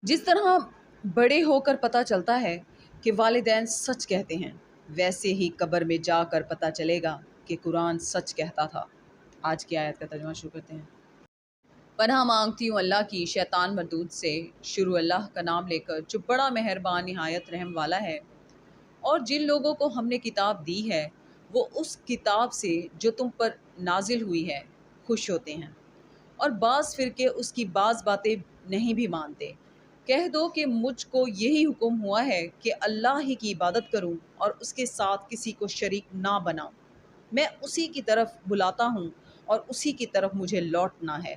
جس طرح بڑے ہو کر پتہ چلتا ہے کہ والدین سچ کہتے ہیں، ویسے ہی قبر میں جا کر پتہ چلے گا کہ قرآن سچ کہتا تھا۔ آج کی آیت کا ترجمہ شروع کرتے ہیں۔ پناہ مانگتی ہوں اللہ کی شیطان مردود سے۔ شروع اللہ کا نام لے کر جو بڑا مہربان نہایت رحم والا ہے۔ اور جن لوگوں کو ہم نے کتاب دی ہے وہ اس کتاب سے جو تم پر نازل ہوئی ہے خوش ہوتے ہیں، اور بعض فرقے اس کی بعض باتیں نہیں بھی مانتے۔ کہہ دو کہ مجھ کو یہی حکم ہوا ہے کہ اللہ ہی کی عبادت کروں اور اس کے ساتھ کسی کو شریک نہ بناؤں۔ میں اسی کی طرف بلاتا ہوں اور اسی کی طرف مجھے لوٹنا ہے۔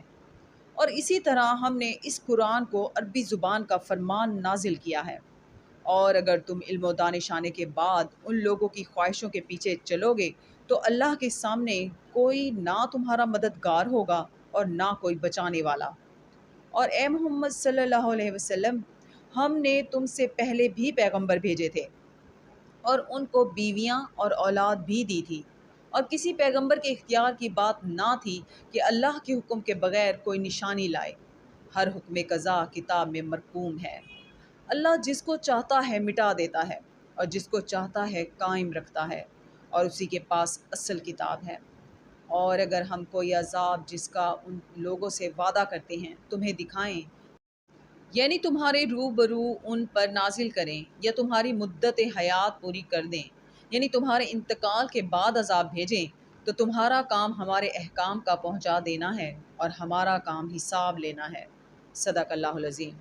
اور اسی طرح ہم نے اس قرآن کو عربی زبان کا فرمان نازل کیا ہے۔ اور اگر تم علم و دانش آنے کے بعد ان لوگوں کی خواہشوں کے پیچھے چلو گے تو اللہ کے سامنے کوئی نہ تمہارا مددگار ہوگا اور نہ کوئی بچانے والا۔ اور اے محمد صلی اللہ علیہ وسلم، ہم نے تم سے پہلے بھی پیغمبر بھیجے تھے اور ان کو بیویاں اور اولاد بھی دی تھی، اور کسی پیغمبر کے اختیار کی بات نہ تھی کہ اللہ کے حکم کے بغیر کوئی نشانی لائے۔ ہر حکم قضا کتاب میں مرقوم ہے۔ اللہ جس کو چاہتا ہے مٹا دیتا ہے اور جس کو چاہتا ہے قائم رکھتا ہے، اور اسی کے پاس اصل کتاب ہے۔ اور اگر ہم کوئی عذاب جس کا ان لوگوں سے وعدہ کرتے ہیں تمہیں دکھائیں، یعنی تمہارے روبرو ان پر نازل کریں، یا تمہاری مدت حیات پوری کر دیں، یعنی تمہارے انتقال کے بعد عذاب بھیجیں، تو تمہارا کام ہمارے احکام کا پہنچا دینا ہے اور ہمارا کام حساب لینا ہے۔ صدق اللہ العظیم۔